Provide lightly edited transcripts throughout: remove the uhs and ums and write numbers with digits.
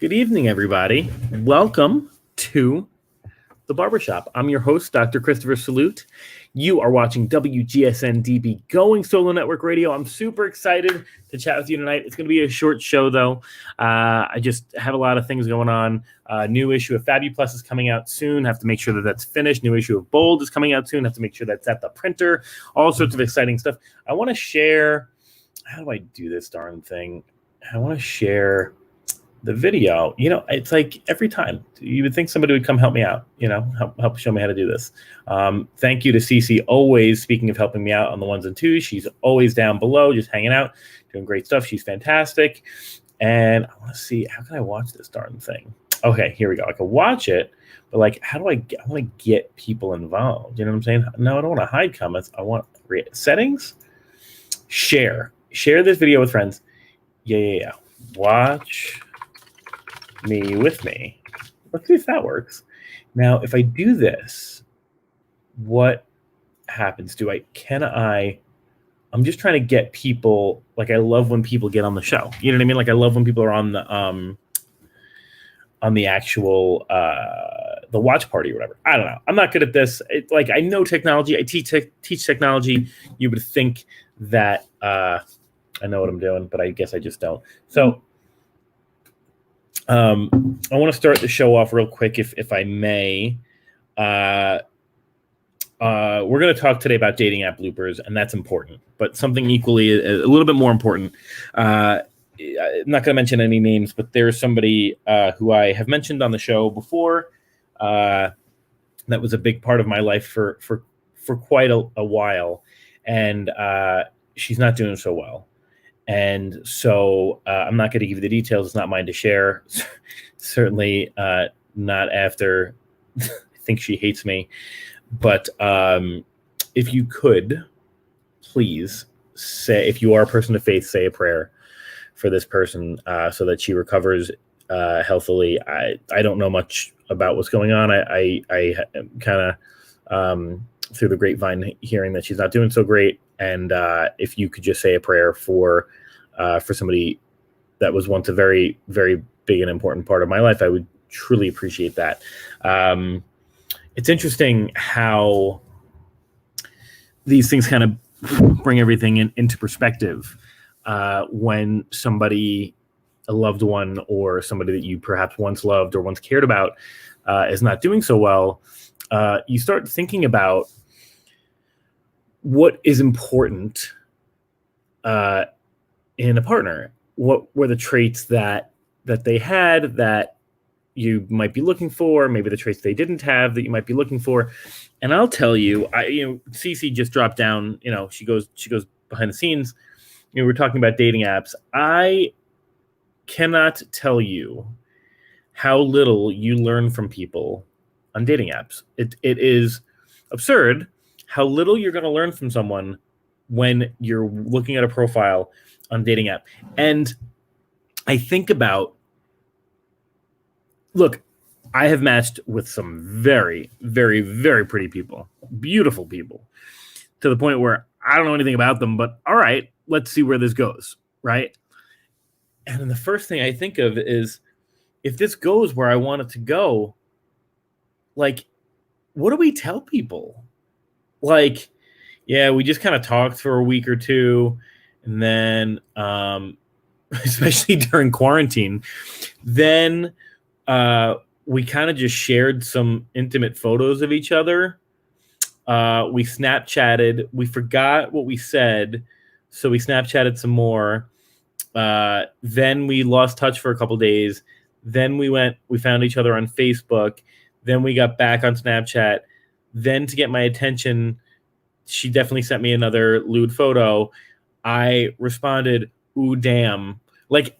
Good evening, everybody. Welcome to the Barber Shop. I'm your host, Dr. Christopher Salute. You are watching WGSN-DB Going Solo Network Radio. I'm super excited to chat with you tonight. It's going to be a short show, though. I just have a lot of things going on. New issue of Fabu Plus is coming out soon. Have to make sure that that's finished. New issue of Bold is coming out soon. Have to make sure that's at the printer. All sorts of exciting stuff. I want to share. How do I do this darn thing? I want to share the video. It's like every time you would think somebody would come help me out, help show me how to do this. Thank you to Cece, always, speaking of helping me out on the ones and twos. She's always down below, just hanging out, doing great stuff. She's fantastic. And I want to see, how can I watch this darn thing? Okay, here we go. I can watch it, but like, how do I want to get people involved? You know what I'm saying? No, I don't want to hide comments. I want settings, share this video with friends. Yeah. Watch me with me. Let's see if that works. Now, if I do this, what happens? I'm just trying to get people, like, I love when people get on the show. You know what I mean? Like, I love when people are on the actual, the watch party or whatever. I don't know. I'm not good at this. I know technology. I teach technology. You would think that I know what I'm doing, but I guess I just don't. So, I want to start the show off real quick, if I may. We're going to talk today about dating app bloopers, and that's important. But something equally, a little bit more important. I'm not going to mention any names, but there's somebody who I have mentioned on the show before. That was a big part of my life for quite a while, and she's not doing so well. And so I'm not going to give you the details. It's not mine to share. Certainly not after I think she hates me. But if you could, please say, if you are a person of faith, say a prayer for this person so that she recovers healthily. I don't know much about what's going on. I kind of through the grapevine hearing that she's not doing so great. And if you could just say a prayer for somebody that was once a very, very big and important part of my life, I would truly appreciate that. It's interesting how these things kind of bring everything into perspective when somebody, a loved one, or somebody that you perhaps once loved or once cared about is not doing so well. You start thinking about what is important in a partner. What were the traits that they had that you might be looking for? Maybe the traits they didn't have that you might be looking for. And I'll tell you, Cece just dropped down. She goes behind the scenes. We're talking about dating apps. I cannot tell you how little you learn from people on dating apps. It is absurd how little you're going to learn from someone when you're looking at a profile on dating app. And I think about, look, I have matched with some very, very, very pretty people, beautiful people, to the point where I don't know anything about them, but all right, let's see where this goes, right? And then the first thing I think of is, if this goes where I want it to go, like, what do we tell people? Like, yeah, we just kind of talked for a week or two, and then, especially during quarantine, then we kind of just shared some intimate photos of each other. We Snapchatted. We forgot what we said, so we Snapchatted some more. Then we lost touch for a couple days. Then we found each other on Facebook. Then we got back on Snapchat. Then, to get my attention, she definitely sent me another lewd photo. I responded, "Ooh, damn." Like,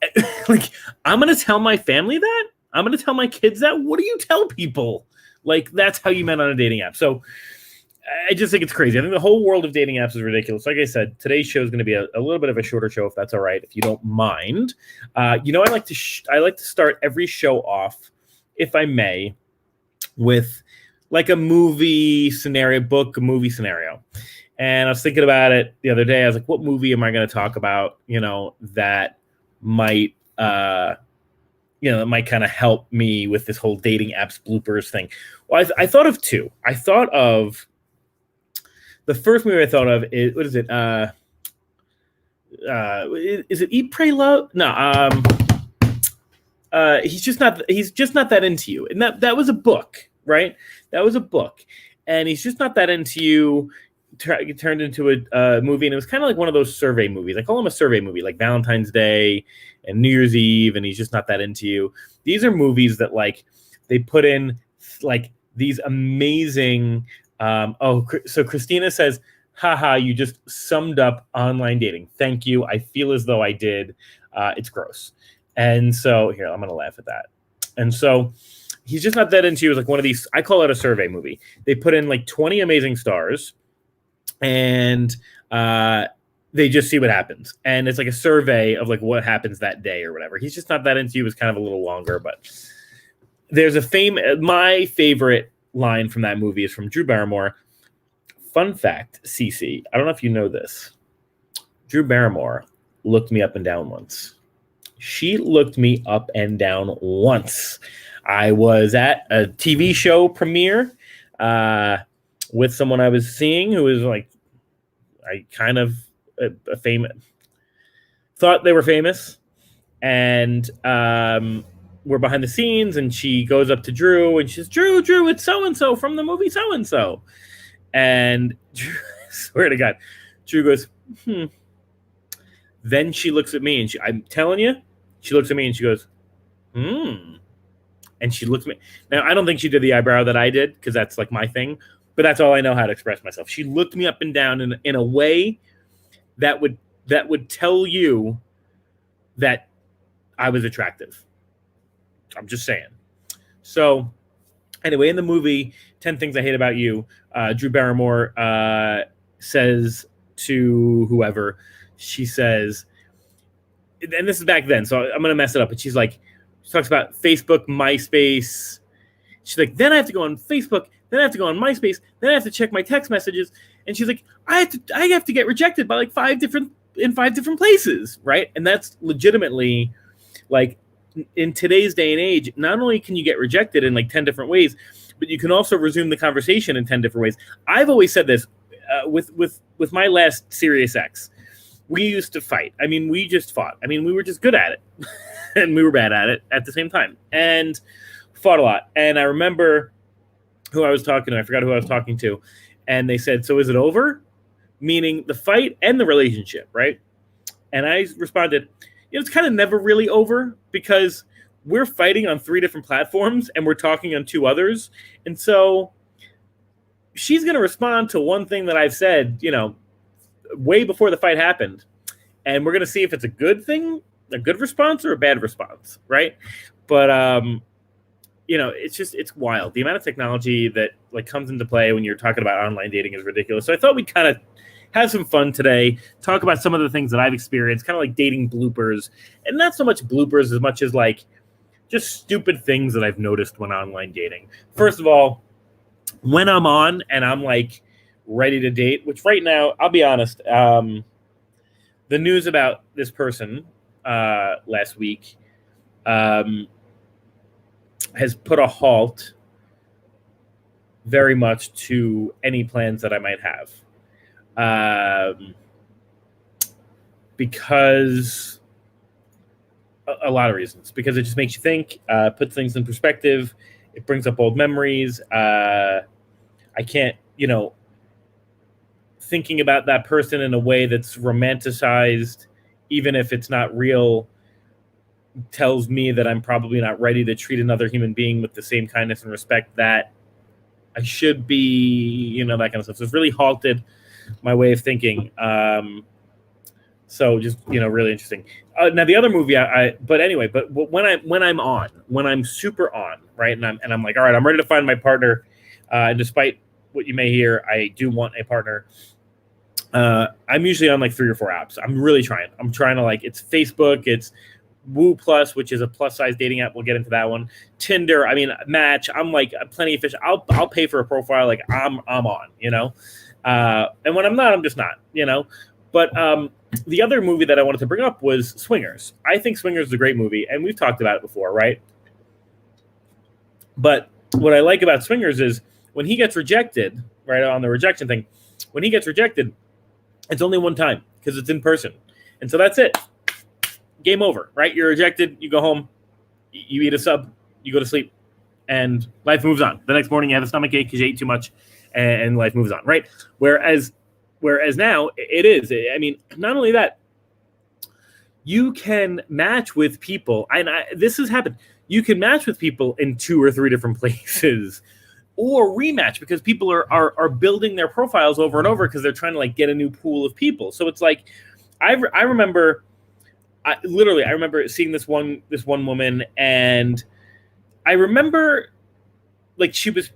I'm going to tell my family that? I'm going to tell my kids that? What do you tell people? Like, that's how you met on a dating app. So I just think it's crazy. I think the whole world of dating apps is ridiculous. Like I said, today's show is going to be a little bit of a shorter show, if that's all right, if you don't mind. I like to start every show off, if I may, with like a movie scenario. And I was thinking about it the other day. I was like, what movie am I going to talk about, that might that might kind of help me with this whole dating apps bloopers thing. Well, I thought of two. I thought of the first movie I thought of is, what is it? Is it Eat, Pray, Love? No. He's just not that into you. And that was a book, right? That was a book. And he's just not that into you. Turned into a movie, and it was kind of like one of those survey movies. I call them a survey movie, like Valentine's Day and New Year's Eve, and he's just not that into you. These are movies that like they put in like these amazing. So Christina says, "Haha, you just summed up online dating. Thank you. I feel as though I did. It's gross." And so here, I'm gonna laugh at that. And so he's just not that into you. It's like one of these. I call it a survey movie. They put in like 20 amazing stars. And they just see what happens. And it's like a survey of like what happens that day or whatever. He's just not that into you. It was kind of a little longer, but there's my favorite line from that movie is from Drew Barrymore. Fun fact, Cece, I don't know if you know this. Drew Barrymore looked me up and down once. She looked me up and down once. I was at a TV show premiere, with someone I was seeing who was like, I kind of a famous, thought they were famous, and we're behind the scenes, and she goes up to Drew and she says, Drew, it's so-and-so from the movie so-and-so. And Drew, I swear to God, Drew goes, Then she looks at me and I'm telling you, she looks at me and she goes, And she looks at me. Now, I don't think she did the eyebrow that I did because that's like my thing. But that's all I know how to express myself. She looked me up and down in a way that would tell you that I was attractive. I'm just saying. So anyway, in the movie, 10 Things I Hate About You, Drew Barrymore says to whoever, she says, and this is back then, so I'm going to mess it up. But she talks about Facebook, MySpace. She's like, then I have to go on Facebook. Then I have to go on MySpace. Then I have to check my text messages. And she's like, I have to get rejected by like 5 different places, right? And that's legitimately like in today's day and age, not only can you get rejected in like 10 different ways, but you can also resume the conversation in 10 different ways. I've always said this with my last serious ex. We used to fight. I mean, we just fought. I mean, we were just good at it and we were bad at it at the same time and fought a lot. And I remember who I was talking to. I forgot who I was talking to. And they said, so is it over? Meaning the fight and the relationship, right? And I responded, it's kind of never really over because we're fighting on 3 different platforms and we're talking on 2 others. And so she's going to respond to one thing that I've said, way before the fight happened. And we're going to see if it's a good thing, a good response or a bad response, right? But, it's wild. The amount of technology that like comes into play when you're talking about online dating is ridiculous. So I thought we'd kind of have some fun today, talk about some of the things that I've experienced, kind of like dating bloopers, and not so much bloopers as much as like just stupid things that I've noticed when online dating. First of all, when I'm on and I'm like ready to date, which right now, I'll be honest, the news about this person last week has put a halt very much to any plans that I might have. Because a lot of reasons. Because it just makes you think, puts things in perspective. It brings up old memories. I can't, thinking about that person in a way that's romanticized, even if it's not real, tells me that I'm probably not ready to treat another human being with the same kindness and respect that I should be, that kind of stuff. So it's really halted my way of thinking. So just, really interesting. Now the other movie but when I'm super on, right. And I'm like, all right, I'm ready to find my partner. And despite what you may hear, I do want a partner. I'm usually on like 3 or 4 apps. I'm really trying. I'm trying to it's Facebook, it's Woo Plus, which is a plus size dating app. We'll get into that one. Tinder, Match. I'm like plenty of fish. I'll pay for a profile. Like I'm on, and when I'm not, I'm just not, But the other movie that I wanted to bring up was Swingers. I think Swingers is a great movie, and we've talked about it before, right? But what I like about Swingers is when he gets rejected, right, on the rejection thing, when he gets rejected, it's only one time because it's in person. And so that's it. Game over, right? You're rejected. You go home. You eat a sub. You go to sleep. And life moves on. The next morning, you have a stomach ache because you ate too much, and life moves on, right? Whereas now, it is. I mean, not only that, you can match with people. And this has happened. You can match with people in 2 or 3 different places, or rematch because people are building their profiles over and over because they're trying to like get a new pool of people. So it's like, I remember seeing this one woman, and I remember like she was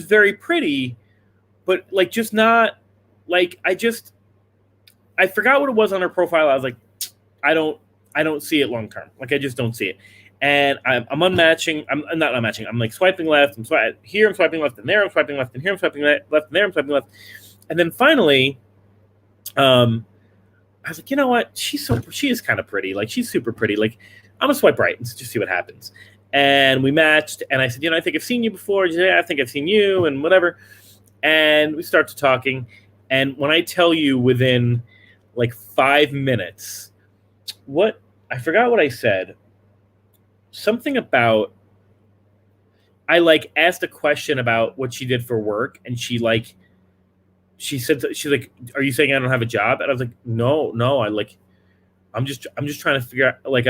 very pretty, but like just not like I forgot what it was on her profile. I was like, I don't see it long term. Like I just don't see it. And I'm unmatching. I'm not unmatching. I'm like swiping left. I'm swiping left, and there I'm swiping left, and here I'm swiping left, and there I'm swiping left. And then finally, I was like, you know what? She is kind of pretty. Like she's super pretty. Like I'm gonna swipe right and just see what happens. And we matched. And I said, I think I've seen you before. She said, yeah, I think I've seen you, and whatever. And we started talking. And when I tell you, within like 5 minutes, I forgot what I said. Something about, I like asked a question about what she did for work, and she said, she's like, are you saying I don't have a job? And I was like, no, I'm just trying to figure out I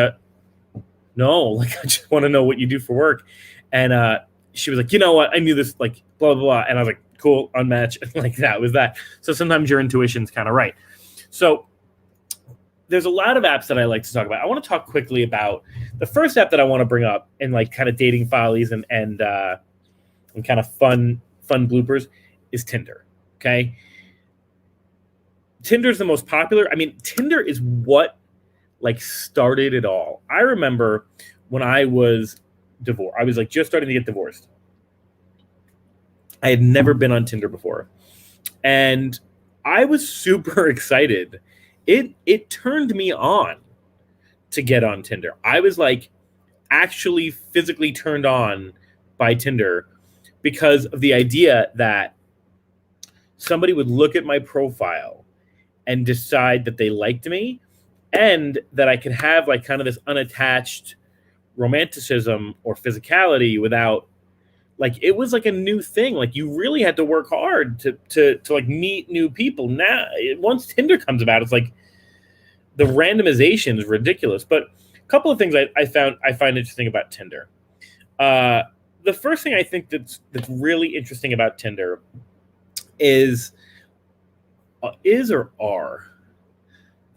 just want to know what you do for work. And she was like, you know what? I knew this, like blah, blah, blah. And I was like, cool, unmatch. And like that was that. So sometimes your intuition's kind of right. So there's a lot of apps that I like to talk about. I want to talk quickly about the first app that I want to bring up in like kind of dating follies and kind of fun bloopers is Tinder. Okay. Tinder's the most popular. I mean, Tinder is what like started it all. I remember when I was divorced, I was like just starting to get divorced. I had never been on Tinder before. And I was super excited. It turned me on to get on Tinder. I was like actually physically turned on by Tinder because of the idea that somebody would look at my profile and decide that they liked me and that I could have like kind of this unattached romanticism or physicality without, like, it was like a new thing. Like you really had to work hard to like meet new people. Now, once Tinder comes about, it's like the randomization is ridiculous. But a couple of things I find interesting about Tinder. The first thing I think that's really interesting about Tinder is the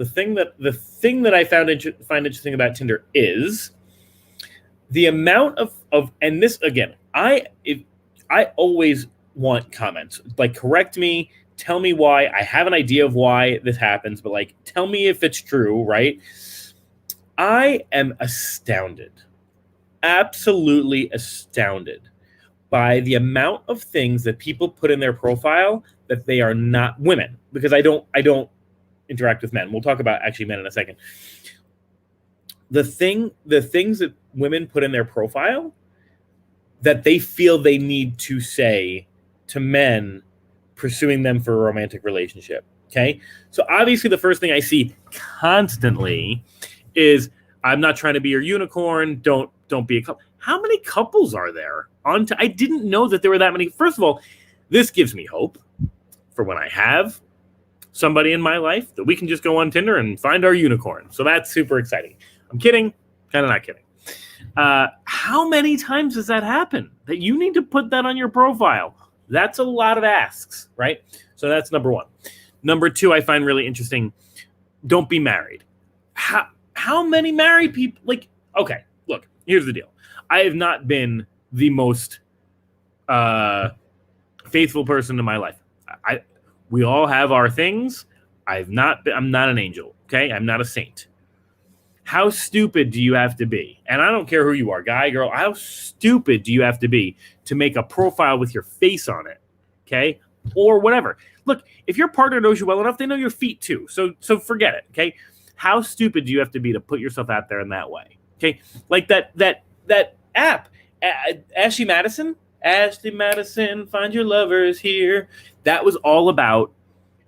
thing that I find interesting about Tinder is the amount of and this again, I always want comments. Like, correct me, tell me why. I have an idea of why this happens, but like, tell me if it's true, right? I am astounded, absolutely astounded by the amount of things that people put in their profile that they are not women, because I don't interact with men. We'll talk about actually men in a second. The things that women put in their profile that they feel they need to say to men pursuing them for a romantic relationship. Okay. So obviously the first thing I see constantly is, I'm not trying to be your unicorn. Don't be a couple. How many couples are there I didn't know that there were that many. First of all, this gives me hope for when I have somebody in my life that we can just go on Tinder and find our unicorn. So that's super exciting. I'm kidding. Kind of not kidding. How many times does that happen that you need to put that on your profile? That's a lot of asks, right? So that's number one. Number two, I find really interesting. Don't be married. How many married people? Like, okay, look, here's the deal. I have not been the most faithful person in my life. We all have our things. I'm not an angel. Okay. I'm not a saint. How stupid do you have to be? And I don't care who you are, guy, girl. How stupid do you have to be to make a profile with your face on it? Okay. or whatever. Look, if your partner knows you well enough, they know your feet too. So forget it. Okay. How stupid do you have to be to put yourself out there in that way? Okay. Like that app, Ashley Madison, find your lovers here. That was all about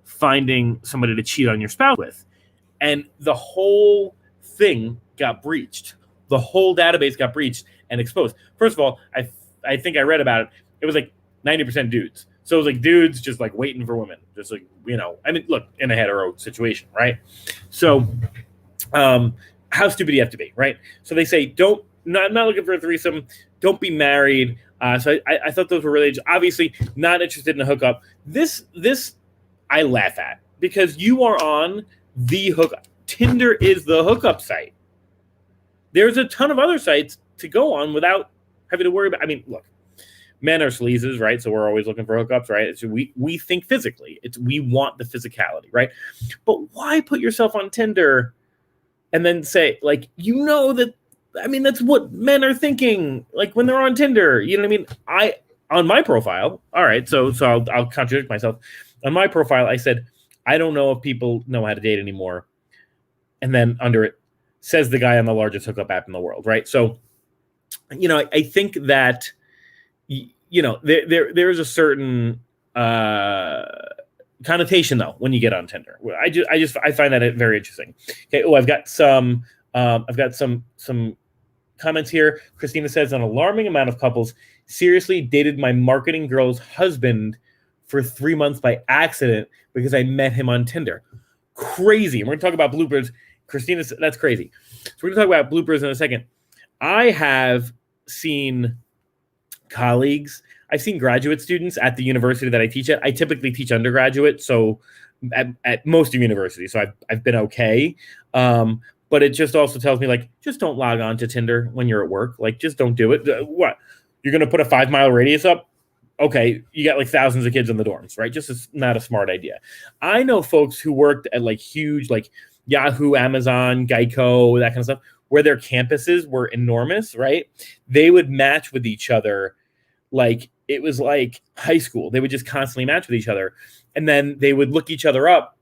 finding somebody to cheat on your spouse with. And the whole thing got breached. The whole database got breached and exposed. First of all, I think I read about it. It was like 90% dudes. So it was like dudes just like waiting for women. Just like, I mean, look, in a hetero situation, right? So how stupid do you have to be, right? So they say, not looking for a threesome. Don't be married. So I thought those were really, obviously not interested in a hookup. This I laugh at because you are on the hookup. Tinder is the hookup site. There's a ton of other sites to go on without having to worry about. I mean, look, men are sleazes, right? So we're always looking for hookups, right? So we think physically. We want the physicality, right? But why put yourself on Tinder and then say, like, that, I mean, that's what men are thinking, like when they're on Tinder. You know what I mean? On my profile, all right, so I'll contradict myself. On my profile, I said, I don't know if people know how to date anymore. And then under it says the guy on the largest hookup app in the world, right? So, I think that, there is a certain connotation though when you get on Tinder. I find that very interesting. Okay. Oh, I've got some comments here. Christina says an alarming amount of couples seriously dated my marketing girl's husband for 3 months by accident because I met him on Tinder. Crazy. And we're going to talk about bloopers. Christina, that's crazy. So we're going to talk about bloopers in a second. I have seen colleagues. I've seen graduate students at the university that I teach at. I typically teach undergraduate, so at most of universities. So I've been okay. But it just also tells me, like, just don't log on to Tinder when you're at work. Like, just don't do it. What? You're going to put a 5-mile radius up? Okay, you got like thousands of kids in the dorms, right? Just not a smart idea. I know folks who worked at like huge, like Yahoo, Amazon, Geico, that kind of stuff, where their campuses were enormous, right? They would match with each other like it was like high school. They would just constantly match with each other. And then they would look each other up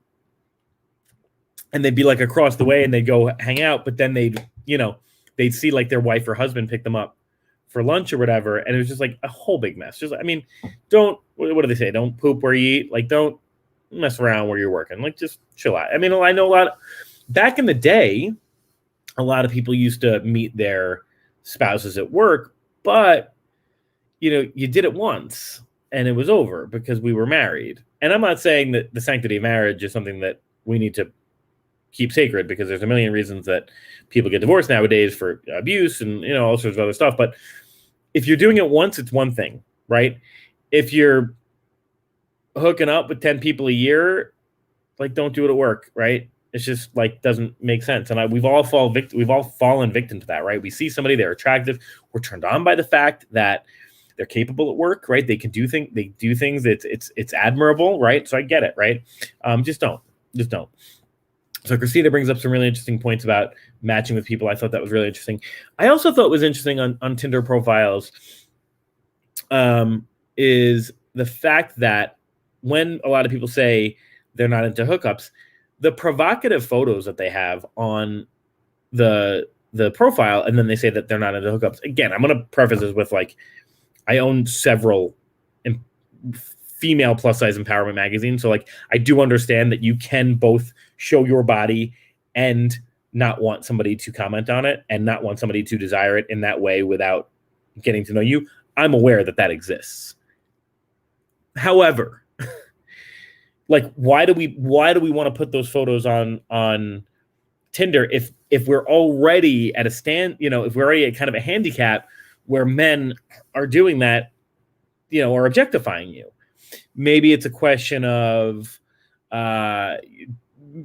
and they'd be like across the way and they'd go hang out. But then they'd see like their wife or husband pick them up for lunch or whatever. And it was just like a whole big mess. Just, I mean, what do they say? Don't poop where you eat. Like, don't mess around where you're working. Like, just chill out. I mean, I know back in the day, a lot of people used to meet their spouses at work, but you did it once and it was over because we were married. And I'm not saying that the sanctity of marriage is something that we need to keep sacred, because there's a million reasons that people get divorced nowadays for abuse and, all sorts of other stuff. But if you're doing it once, it's one thing, right? If you're hooking up with 10 people a year, like, don't do it at work, right? It's just like, doesn't make sense. And we've all fallen victim to that, right? We see somebody, they're attractive. We're turned on by the fact that they're capable at work, right? They can do things. They do things. It's admirable, right? So I get it, right? Just don't. So Christina brings up some really interesting points about matching with people. I thought that was really interesting. I also thought was interesting on Tinder profiles is the fact that when a lot of people say they're not into hookups, the provocative photos that they have on the profile, and then they say that they're not into hookups. Again, I'm going to preface this with, like, I own several female plus size empowerment magazines. So, like, I do understand that you can both show your body and not want somebody to comment on it and not want somebody to desire it in that way without getting to know you. I'm aware that exists. However, like, why do we want to put those photos on Tinder if we're already at a stand, if we're already at kind of a handicap where men are doing that, or objectifying you? Maybe it's a question of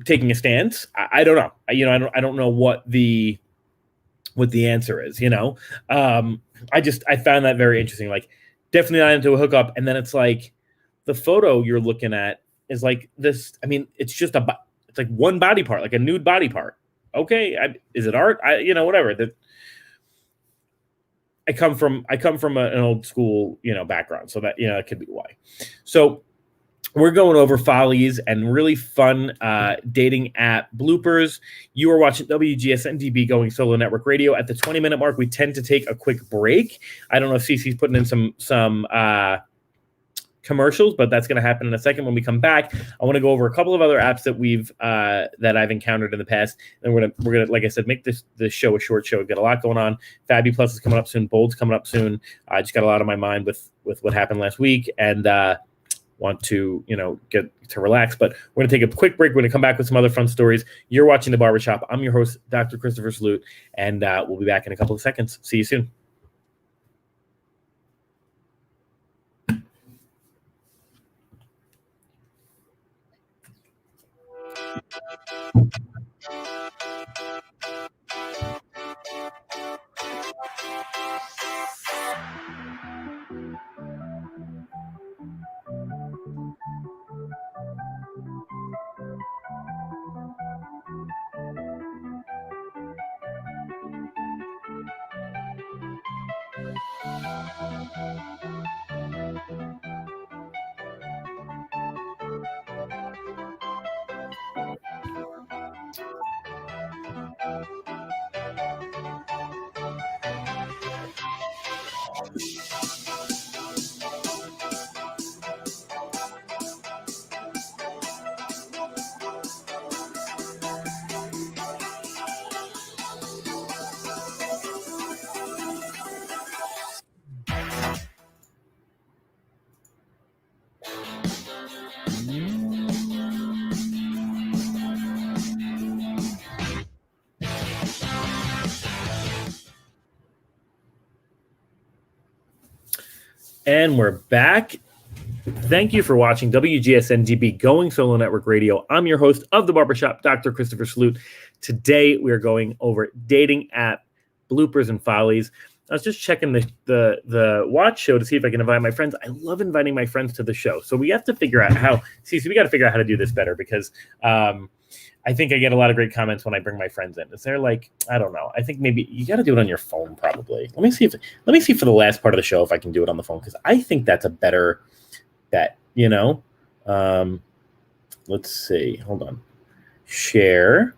taking a stance. I don't know. I don't know what the answer is. I found that very interesting. Like, definitely not into a hookup. And then it's like the photo you're looking at is like this. I mean, it's just it's like one body part, like a nude body part. Okay, is it art? Whatever. I come from an old school, background, so that, it could be why. So we're going over follies and really fun dating app bloopers. You are watching WGSN-DB Going Solo Network Radio. At the 20-minute mark, we tend to take a quick break. I don't know if Cece's putting in some commercials, but that's going to happen in a second. When we come back, I want to go over a couple of other apps that I've encountered in the past. And we're gonna, like I said, make this show a short show. We've got a lot going on. Fabi Plus is coming up soon. Bold's coming up soon. I just got a lot on my mind with what happened last week, and want to get to relax. But we're gonna take a quick break. We're gonna come back with some other fun stories. You're watching the Barber Shop. I'm your host, Dr. Christopher Salute, and we'll be back in a couple of seconds. See you soon. And we're back. Thank you for watching WGSN-DB Going Solo Network Radio. I'm your host of the Barbershop, Dr. Christopher Salute. Today we are going over dating app bloopers and follies. I was just checking the watch show to see if I can invite my friends. I love inviting my friends to the show. So we have to figure out how. We got to figure out how to do this better, because I think I get a lot of great comments when I bring my friends in. Is there I don't know. I think maybe you got to do it on your phone, probably. Let me see for the last part of the show if I can do it on the phone, because I think that's a better bet. Let's see. Hold on. Share.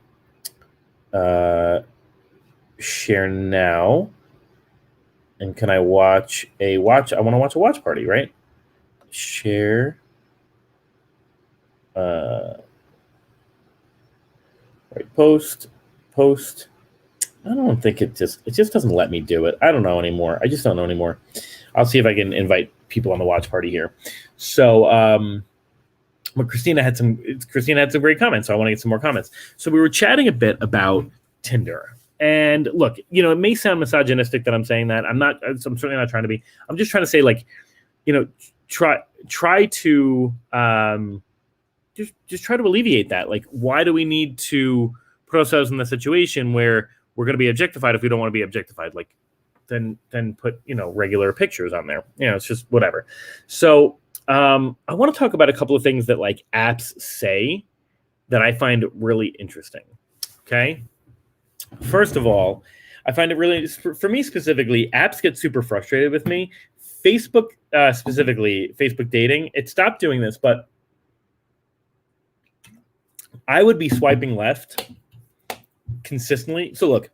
Share now. And can I watch a watch? I want to watch a watch party, right? Share. Right, post. I don't think it just doesn't let me do it. I don't know anymore. I just don't know anymore. I'll see if I can invite people on the watch party here. So, but Christina had some great comments, so I want to get some more comments. So we were chatting a bit about Tinder. And look, it may sound misogynistic that I'm saying that. I'm certainly not trying to be. I'm just trying to say, try to just try to alleviate that. Why do we need to put ourselves in the situation where we're going to be objectified if we don't want to be objectified? Then put regular pictures on there. It's just whatever. So I want to talk about a couple of things that apps say that I find really interesting. Okay. First of all, I find it really, for me specifically, apps get super frustrated with me. Facebook, specifically Facebook dating, it stopped doing this, but I would be swiping left consistently. So look,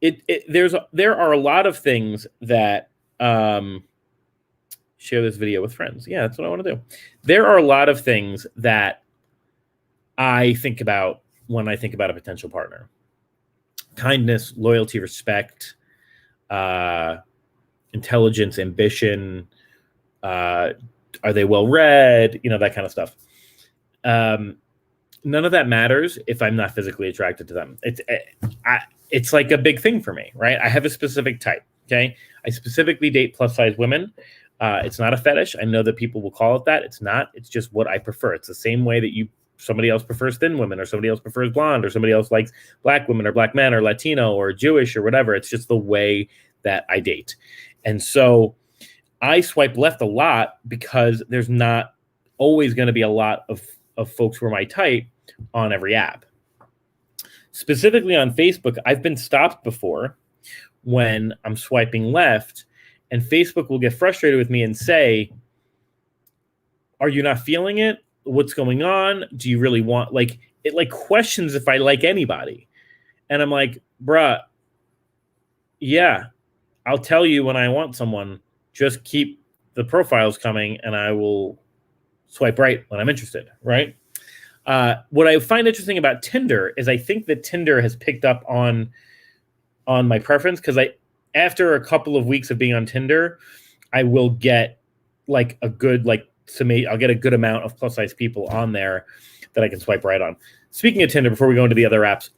there are a lot of things that share this video with friends. Yeah, that's what I want to do. There are a lot of things that I think about when I think about a potential partner. Kindness, loyalty, respect, intelligence, ambition. Are they well read? That kind of stuff. None of that matters if I'm not physically attracted to them. It's like a big thing for me, right? I have a specific type. Okay, I specifically date plus size women. It's not a fetish. I know that people will call it that. It's not. It's just what I prefer. It's the same way that somebody else prefers thin women, or somebody else prefers blonde, or somebody else likes black women or black men or Latino or Jewish or whatever. It's just the way that I date. And so I swipe left a lot because there's not always going to be a lot of folks who are my type on every app. Specifically on Facebook, I've been stopped before when I'm swiping left, and Facebook will get frustrated with me and say, Are you not feeling it? What's going on? Do you really want, like, it like questions if I like anybody. And I'm like, bruh, yeah, I'll tell you when I want someone. Just keep the profiles coming and I will swipe right when I'm interested, right? What I find interesting about Tinder is I think that Tinder has picked up on my preference, because after a couple of weeks of being on Tinder, I will get like a good I'll get a good amount of plus size people on there that I can swipe right on. Speaking of Tinder, before we go into the other apps,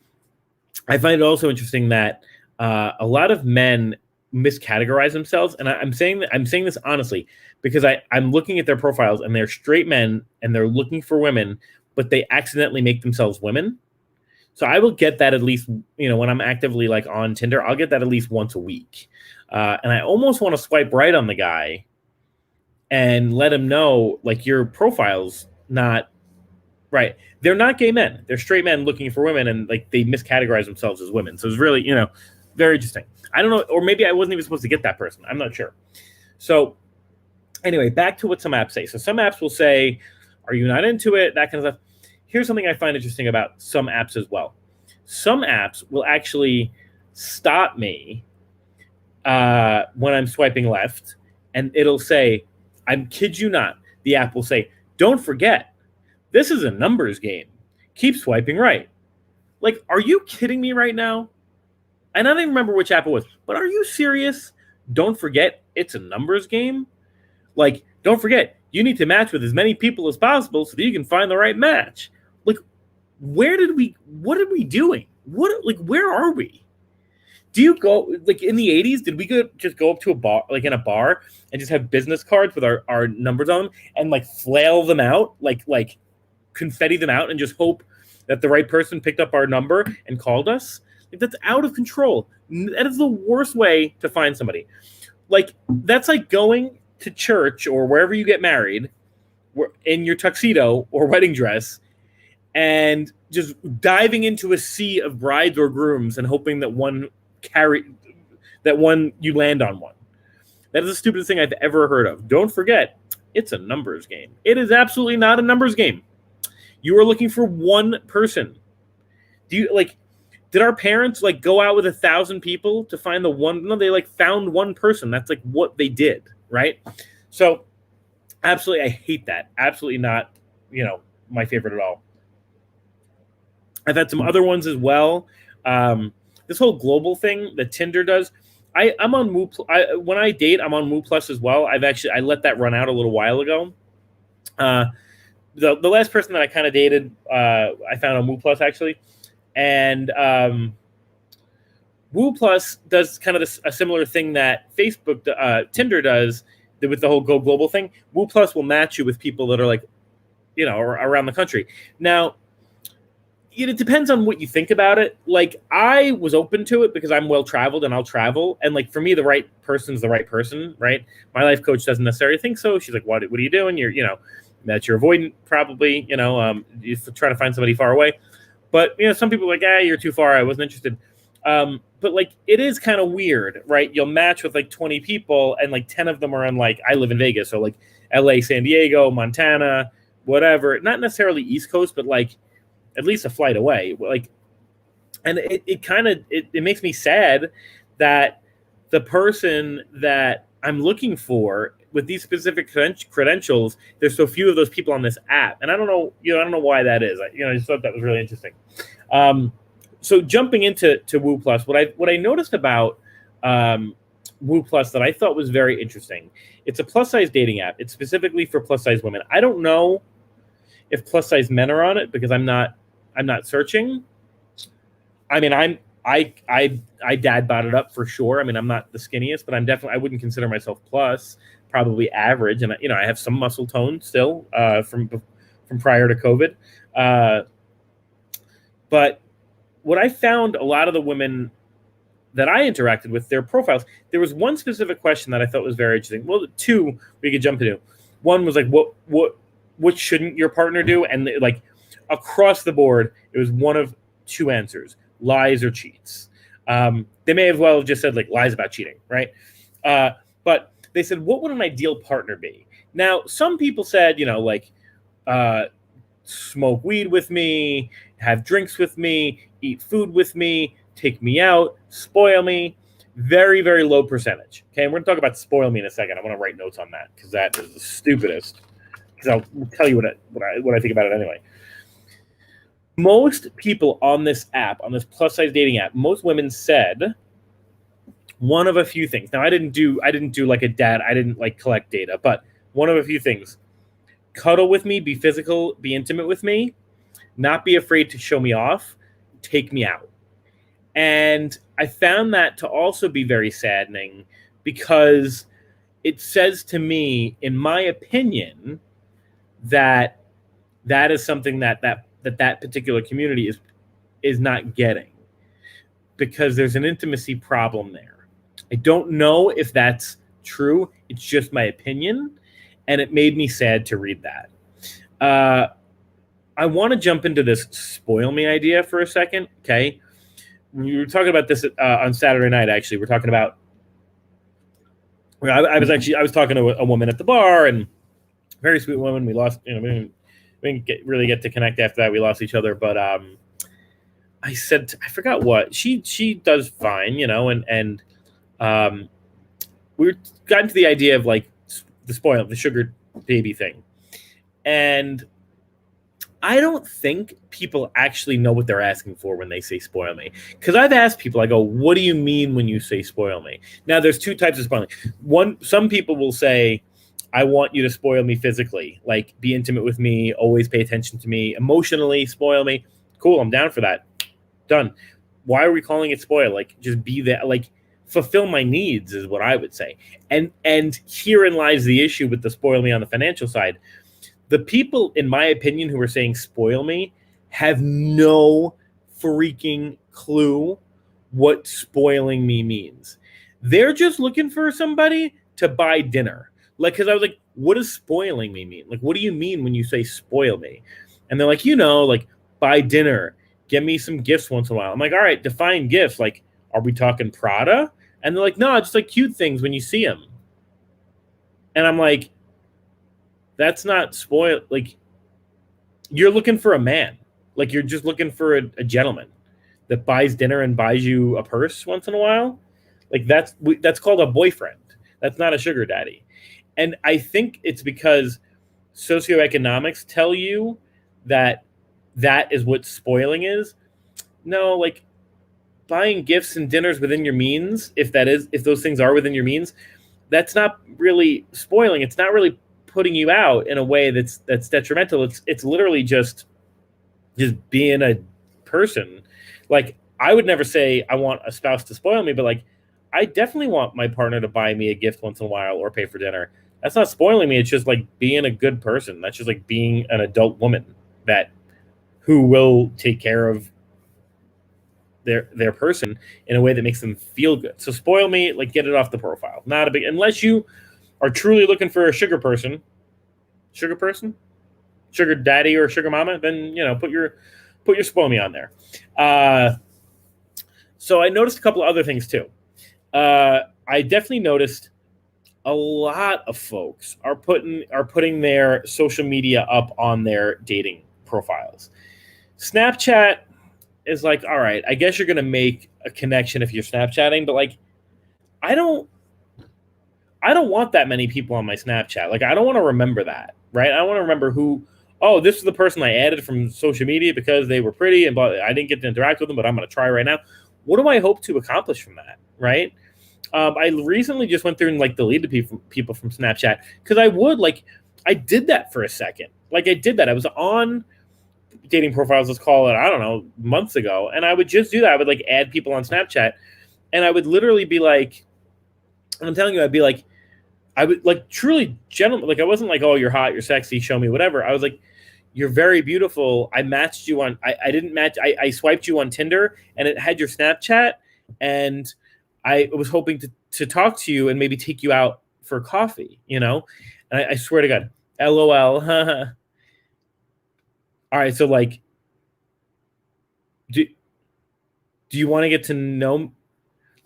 I find it also interesting that a lot of men miscategorize themselves, and I'm saying this honestly because I'm looking at their profiles and they're straight men and they're looking for women, but they accidentally make themselves women. So I will get that at least, when I'm actively like on Tinder, I'll get that at least once a week, and I almost want to swipe right on the guy and let him know, like, your profile's not right. They're not gay men. They're straight men looking for women, and like they miscategorize themselves as women. So it's really, very interesting. I don't know, or maybe I wasn't even supposed to get that person. I'm not sure. So anyway, back to what some apps say. So some apps will say, are you not into it? That kind of stuff. Here's something I find interesting about some apps as well. Some apps will actually stop me when I'm swiping left, and it'll say, I kid you not, the app will say, don't forget, this is a numbers game. Keep swiping right. Like, are you kidding me right now? And I don't even remember which app it was, but are you serious? Don't forget, it's a numbers game? Like, don't forget, you need to match with as many people as possible so that you can find the right match. Like, what are we doing? Where are we? Do you go, like, in the 80s, did we just go up to a bar, like in a bar, and just have business cards with our numbers on them and like flail them out, like confetti them out and just hope that the right person picked up our number and called us? Like, that's out of control. That is the worst way to find somebody. Like, that's like going to church or wherever you get married in your tuxedo or wedding dress and just diving into a sea of brides or grooms and hoping that you land on one. That is the stupidest thing I've ever heard of. Don't forget, it's a numbers game. It is absolutely not a numbers game. You are looking for one person. Did our parents like go out with 1,000 people to find the one? No, they like found one person. That's like what they did, right? So absolutely, I hate that. Absolutely not, my favorite at all. I've had some other ones as well. This whole global thing that Tinder does. I'm on Woo. When I date, I'm on Woo Plus as well. I let that run out a little while ago. The last person that I kind of dated, I found on Woo Plus actually, and Woo Plus does kind of a similar thing that Tinder does with the whole Go Global thing. Woo Plus will match you with people that are like, around the country. Now, it depends on what you think about it. Like, I was open to it because I'm well traveled and I'll travel. And like, for me, the right person's the right person, right? My life coach doesn't necessarily think so. She's like, what are you doing? That you're avoidant probably, you're trying to find somebody far away. But, some people are like, you're too far. I wasn't interested. But like, it is kind of weird, right? You'll match with like 20 people and like 10 of them are in like, I live in Vegas. So like LA, San Diego, Montana, whatever, not necessarily East Coast, but like at least a flight away. Like, and it makes me sad that the person that I'm looking for with these specific credentials, there's so few of those people on this app. And I don't know, I don't know why that is. I just thought that was really interesting. So jumping into Woo Plus, what I noticed about Woo Plus that I thought was very interesting, it's a plus size dating app. It's specifically for plus size women. I don't know if plus size men are on it because I'm not searching. I mean, I dad bod it up for sure. I mean, I'm not the skinniest, but I wouldn't consider myself plus, probably average. And I have some muscle tone still from prior to COVID. But what I found, a lot of the women that I interacted with, their profiles, there was one specific question that I thought was very interesting. Well, two we could jump into. One was like, what shouldn't your partner do? And like across the board, it was one of two answers: lies or cheats. They may as well have just said like lies about cheating, right? But they said, what would an ideal partner be? Now, some people said, like, smoke weed with me, have drinks with me, eat food with me, take me out, spoil me. Very, very low percentage. Okay, and we're gonna talk about spoil me in a second. I want to write notes on that because that is the stupidest. Because I'll tell you what I think about it anyway. Most people on this app, on this plus size dating app, most women said one of a few things. Now, I didn't do like a dad. I didn't like collect data, but one of a few things: cuddle with me, be physical, be intimate with me, not be afraid to show me off, take me out. And I found that to also be very saddening because it says to me, in my opinion, that is something that particular community is not getting, because there's an intimacy problem there. I don't know if that's true. It's just my opinion, and it made me sad to read that. I want to jump into this spoil me idea for a second, okay? We were talking about this on Saturday night, actually. We're talking about, I was talking to a woman at the bar, and very sweet woman. We lost, we didn't really get to connect after that. We lost each other, but I said, I forgot what she does fine, and we got into the idea of like the sugar baby thing, and I don't think people actually know what they're asking for when they say spoil me. Because I've asked people, I go, what do you mean when you say spoil me? Now, there's two types of spoiling. Some people will say, I want you to spoil me physically, like be intimate with me, always pay attention to me, emotionally spoil me. Cool, I'm down for that. Done. Why are we calling it spoil? Like, just be there, like fulfill my needs is what I would say. And herein lies the issue with the spoil me on the financial side. The people, in my opinion, who are saying spoil me have no freaking clue what spoiling me means. They're just looking for somebody to buy dinner. Like, because I was like, what does spoiling me mean? Like, what do you mean when you say spoil me? And they're like, like buy dinner, get me some gifts once in a while. I'm like, all right, define gifts. Like, are we talking Prada? And they're like, no, just like cute things when you see them. And I'm like, that's not spoil. Like, you're looking for a man. Like, you're just looking for a gentleman that buys dinner and buys you a purse once in a while. Like, that's called a boyfriend. That's not a sugar daddy. And I think it's because socioeconomics tell you that is what spoiling is. No, like buying gifts and dinners within your means, if those things are within your means, that's not really spoiling. It's not really putting you out in a way that's detrimental. It's literally just being a person. Like, I would never say I want a spouse to spoil me, but like, I definitely want my partner to buy me a gift once in a while or pay for dinner. That's not spoiling me. It's just like being a good person. That's just like being an adult woman who will take care of their person in a way that makes them feel good. So spoil me, like, get it off the profile. Not a big, unless you are truly looking for a sugar daddy or sugar mama, then put your spoil me on there. So I noticed a couple of other things too. I definitely noticed a lot of folks are putting their social media up on their dating profiles. Snapchat is like, all right, I guess you're gonna make a connection if you're Snapchatting, but like, I don't want that many people on my Snapchat. Like, I don't want to remember that, right? I want to remember this is the person I added from social media because they were pretty and I didn't get to interact with them, but I'm going to try right now. What do I hope to accomplish from that, right? I recently just went through and like deleted people from Snapchat because I did that for a second. Like, I did that. I was on dating profiles, let's call it, I don't know, months ago, and I would just do that. I would like add people on Snapchat, and I would literally be like, and I'm telling you, I would like truly gentleman. Like, I wasn't like, oh, you're hot, you're sexy, show me whatever. I was like, you're very beautiful. I matched you on, I didn't match, I swiped you on Tinder and it had your Snapchat, and I was hoping to talk to you and maybe take you out for coffee, And I swear to God, LOL. All right. So like, do you want to get to know,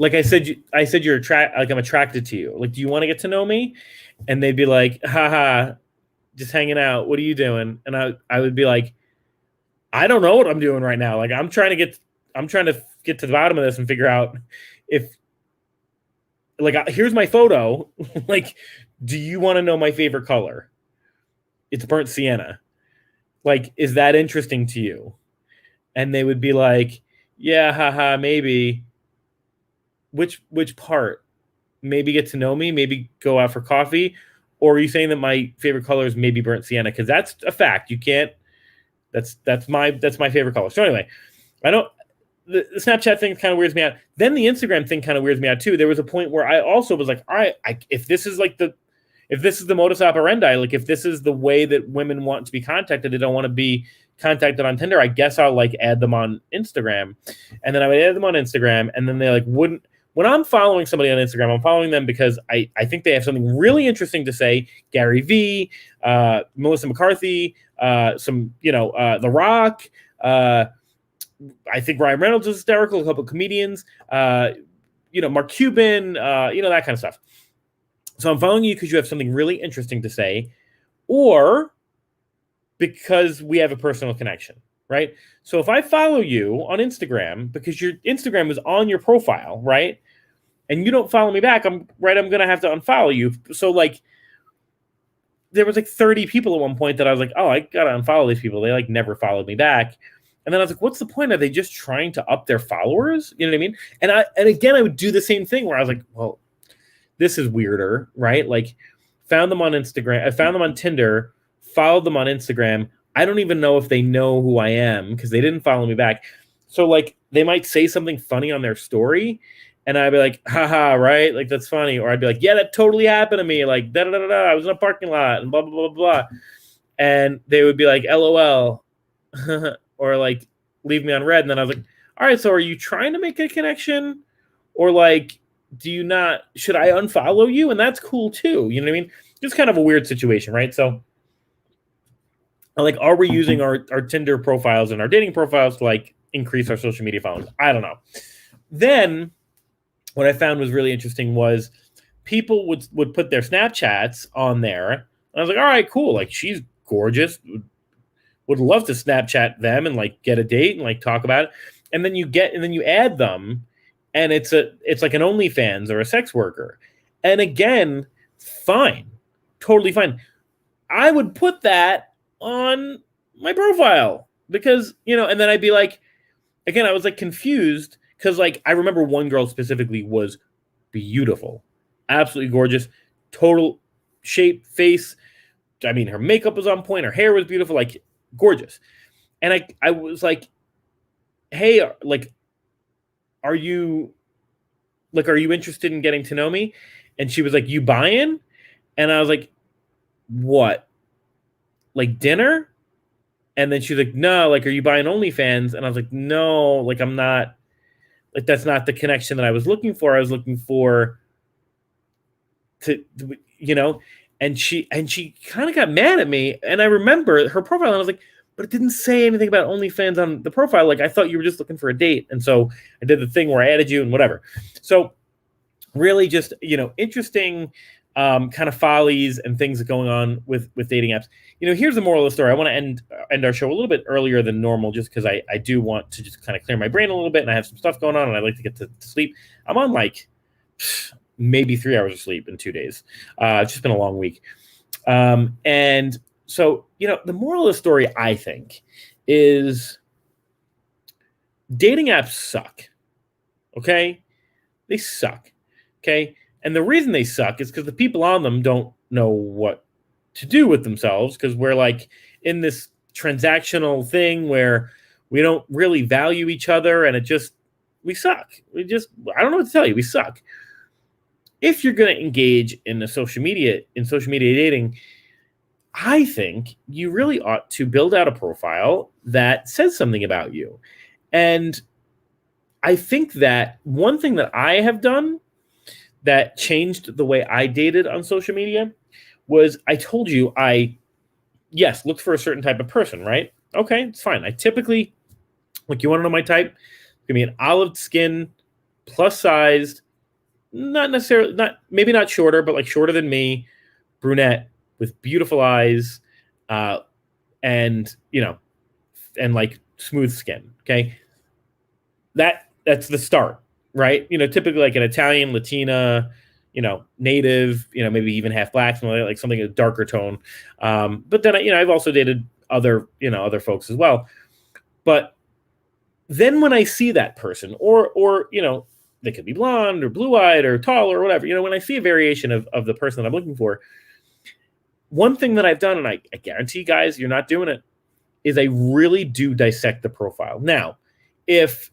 like I said like I'm attracted to you. Like, do you want to get to know me? And they'd be like, haha, just hanging out. What are you doing? And I would be like, I don't know what I'm doing right now. Like, I'm trying to get to the bottom of this and figure out if, like, here's my photo. Like, do you want to know my favorite color? It's burnt sienna. Like, is that interesting to you? And they would be like, yeah, haha, maybe. Which part? Maybe get to know me, maybe go out for coffee, or are you saying that my favorite color is maybe burnt sienna? Because that's a fact. You can't. That's my favorite color. So anyway, I don't. The Snapchat thing kind of weirds me out. Then the Instagram thing kind of weirds me out too. There was a point where I also was like, all right, if this is the modus operandi, like if this is the way that women want to be contacted, they don't want to be contacted on Tinder, I guess I'll like add them on Instagram. And then I would add them on Instagram, and then they like wouldn't. When I'm following somebody on Instagram, I'm following them because I think they have something really interesting to say. Gary Vee, Melissa McCarthy, The Rock. I think Ryan Reynolds is hysterical. A couple of comedians. Mark Cuban. That kind of stuff. So I'm following you because you have something really interesting to say, or because we have a personal connection, right? So if I follow you on Instagram because your Instagram is on your profile, right, and you don't follow me back, I'm going to have to unfollow you. So like there was like 30 people at one point that I was like, oh, I got to unfollow these people. They like never followed me back. And then I was like, what's the point? Are they just trying to up their followers? You know what I mean? And again, I would do the same thing where I was like, well, this is weirder, right? Like found them on Instagram. I found them on Tinder, followed them on Instagram. I don't even know if they know who I am because they didn't follow me back. So like they might say something funny on their story and I'd be like, haha, right? Like that's funny. Or I'd be like, yeah, that totally happened to me. Like da da da da. I was in a parking lot and blah blah blah blah. And they would be like, LOL, or like leave me on red. And then I was like, all right, so are you trying to make a connection, or like, do you not? Should I unfollow you? And that's cool too. You know what I mean? Just kind of a weird situation, right? So. Like, are we using our Tinder profiles and our dating profiles to like increase our social media followings? I don't know. Then what I found was really interesting was people would put their Snapchats on there. And I was like, all right, cool. Like she's gorgeous. Would love to Snapchat them and like get a date and like talk about it. And then you add them and it's like an OnlyFans or a sex worker. And again, fine. Totally fine. I would put that on my profile because, and then I'd be like, again, I was like confused because like I remember one girl specifically was beautiful, absolutely gorgeous, total shape, face. I mean, her makeup was on point, her hair was beautiful, like gorgeous. And I was like, hey, like, are you interested in getting to know me? And she was like, you buying? And I was like, what? Like dinner? And then she's like, no, like, are you buying OnlyFans? And I was like, no, like, I'm not, like, that's not the connection that I was looking for. I was looking for and she kind of got mad at me. And I remember her profile and I was like, but it didn't say anything about OnlyFans on the profile. Like, I thought you were just looking for a date. And so I did the thing where I added you and whatever. So really just, interesting kind of follies and things going on with dating apps. Here's the moral of the story. I want to end our show a little bit earlier than normal just because I do want to just kind of clear my brain a little bit and I have some stuff going on and I'd like to get to sleep. I'm on like maybe 3 hours of sleep in 2 days. It's just been a long week. And so, the moral of the story, I think, is dating apps suck. Okay? They suck. Okay? And the reason they suck is because the people on them don't know what to do with themselves because we're like in this transactional thing where we don't really value each other and we suck. I don't know what to tell you. We suck. If you're going to engage in social media dating, I think you really ought to build out a profile that says something about you. And I think that one thing that I have done that changed the way I dated on social media was I told you looked for a certain type of person, right? Okay, it's fine. I typically, like, you want to know my type? Give me an olive skin, plus sized, not necessarily, maybe not shorter, but like shorter than me, brunette with beautiful eyes, and and like smooth skin. Okay, that's the start, right? Typically like an Italian, Latina, native, maybe even half black, something a darker tone. But then I've also dated other folks as well. But then when I see that person, or they could be blonde or blue-eyed or tall or whatever, when I see a variation of the person that I'm looking for, one thing that I've done, and I guarantee guys, you're not doing it, is I really do dissect the profile. Now, if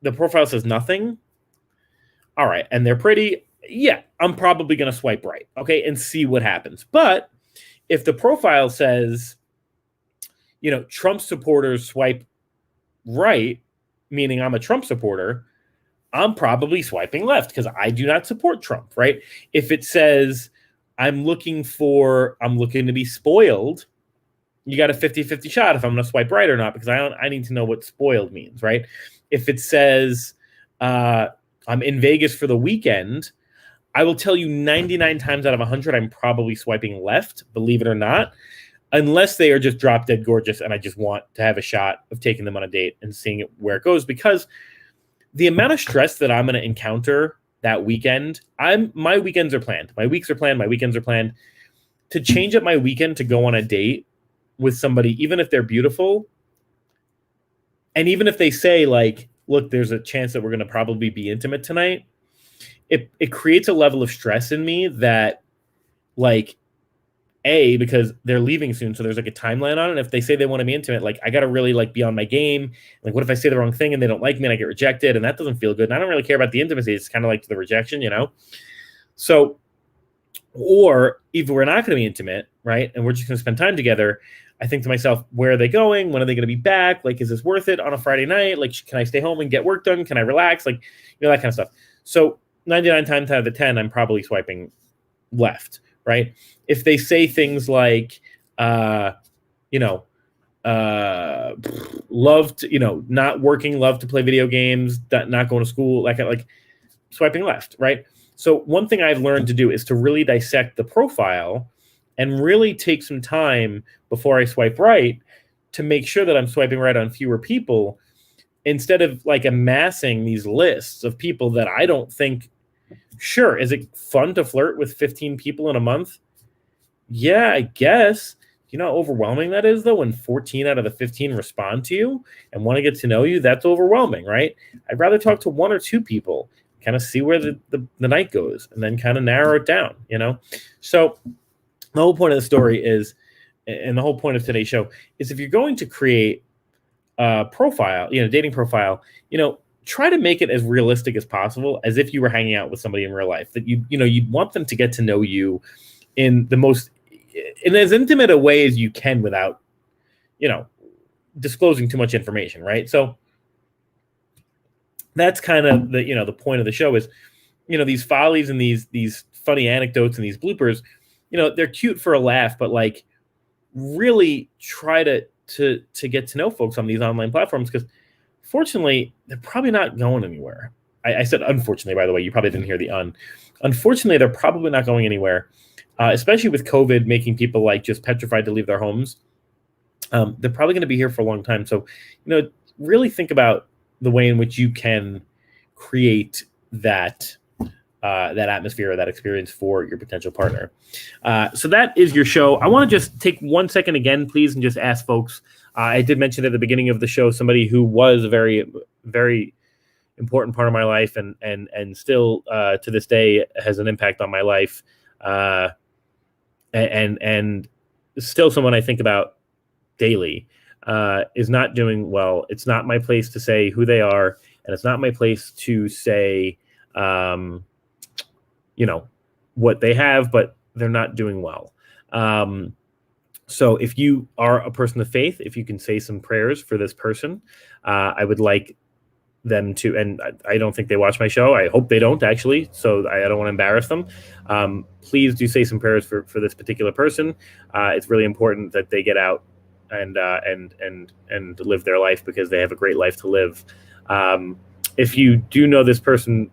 the profile says nothing, all right, and they're pretty, yeah, I'm probably going to swipe right, okay, and see what happens. But if the profile says, Trump supporters swipe right, meaning I'm a Trump supporter, I'm probably swiping left because I do not support Trump, right? If it says I'm looking to be spoiled, you got a 50-50 shot if I'm going to swipe right or not, because I need to know what spoiled means, right? If it says I'm in Vegas for the weekend, I will tell you 99 times out of 100, I'm probably swiping left, believe it or not, unless they are just drop dead gorgeous and I just want to have a shot of taking them on a date and seeing where it goes. Because the amount of stress that I'm going to encounter that weekend, my weekends are planned. My weeks are planned. My weekends are planned. To change up my weekend to go on a date with somebody, even if they're beautiful, and even if they say like, look, there's a chance that we're going to probably be intimate tonight, it creates a level of stress in me that, like, because they're leaving soon, so there's like a timeline on it. And if they say they want to be intimate, like I got to really like be on my game. Like, what if I say the wrong thing and they don't like me and I get rejected, and that doesn't feel good. And I don't really care about the intimacy. It's kind of like the rejection, So, or if we're not going to be intimate, right, and we're just going to spend time together, I think to myself, where are they going? When are they going to be back? Like, is this worth it on a Friday night? Like, can I stay home and get work done? Can I relax? Like, that kind of stuff. So 99 times out of the 10, I'm probably swiping left, right? If they say things like, love to, not working, love to play video games, not going to school, like swiping left, right? So one thing I've learned to do is to really dissect the profile and really take some time before I swipe right to make sure that I'm swiping right on fewer people, instead of like amassing these lists of people that I don't think. Sure, is it fun to flirt with 15 people in a month? Yeah, I guess. You know how overwhelming that is, though, when 14 out of the 15 respond to you and want to get to know you? That's overwhelming, right? I'd rather talk to one or two people, kind of see where the night goes, and then kind of narrow it down, So the whole point of the story is, and the whole point of today's show is, if you're going to create a profile, dating profile, try to make it as realistic as possible, as if you were hanging out with somebody in real life, that you'd want them to get to know you in as intimate a way as you can without, disclosing too much information. Right. So that's kind of the point of the show is, these follies and these funny anecdotes and these bloopers, they're cute for a laugh, but like really try to get to know folks on these online platforms, because fortunately, they're probably not going anywhere. I said unfortunately, by the way. You probably didn't hear the Unfortunately, they're probably not going anywhere, especially with COVID making people like just petrified to leave their homes. They're probably going to be here for a long time. So, really think about the way in which you can create that atmosphere or that experience for your potential partner. So that is your show. I want to just take 1 second again, please, and just ask folks. I did mention at the beginning of the show somebody who was a very, very important part of my life, and still to this day has an impact on my life, and still someone I think about daily, is not doing well. It's not my place to say who they are, and it's not my place to say what they have, but they're not doing well. So if you are a person of faith, if you can say some prayers for this person, I would like them to, and I don't think they watch my show. I hope they don't, actually, so I don't want to embarrass them. Please do say some prayers for this particular person. It's really important that they get out and live their life, because they have a great life to live. if you do know this person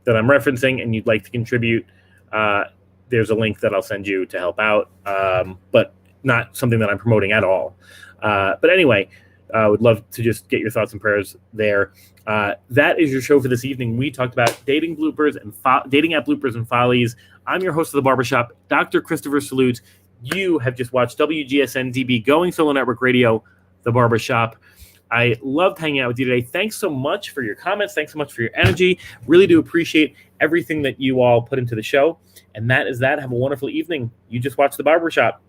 that I'm referencing and you'd like to contribute, there's a link that I'll send you to help out, but not something that I'm promoting at all. But anyway, I would love to just get your thoughts and prayers there. That is your show for this evening. We talked about dating bloopers and dating app bloopers and follies. I'm your host of the Barber Shop, Dr. Christopher Salute. You have just watched WGSN-DB Going Solo Network Radio, the Barber Shop. I loved hanging out with you today. Thanks so much for your comments. Thanks so much for your energy. Really do appreciate everything that you all put into the show. And that is that. Have a wonderful evening. You just watched the Barber Shop.